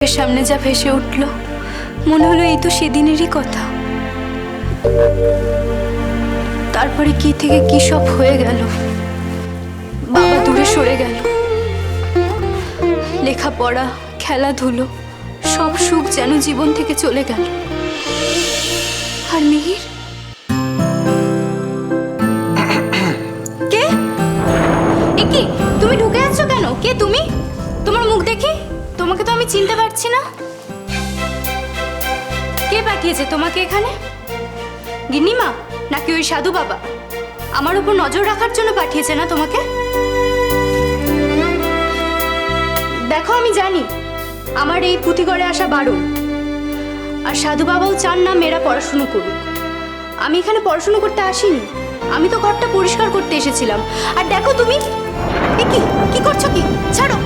এর সামনে যা ভেসে উঠল মনে হলো এই তো সেদিনেরই কথা। তারপরে কি থেকে কি সব হয়ে গেল। বাবা দূরে সরে গেল, লেখাপড়া খেলাধুলো সব সুখ যেন জীবন থেকে চলে গেল। আর মিহির কে? এ কি তুমি ঢুকে আছো কেন? কে তুমি? তোমার মুখ দেখি তোমাকে তো আমি চিনতে পারছি না। কে পাঠিয়েছে তোমাকে এখানে? গিন্নিমা নাকি ওই সাধু বাবা আমার উপর নজর রাখার জন্য পাঠিয়েছে না তোমাকে? দেখো আমি জানি আমার এই পুঁথিঘরে আসা বারণ, আর সাধু বাবাও চান না মেয়েরা পড়াশুনো করুক। আমি এখানে পড়াশুনো করতে আসিনি, আমি তো ঘরটা পরিষ্কার করতে এসেছিলাম। আর দেখো তুমি, এ কি করছো? কি ছাড়ো।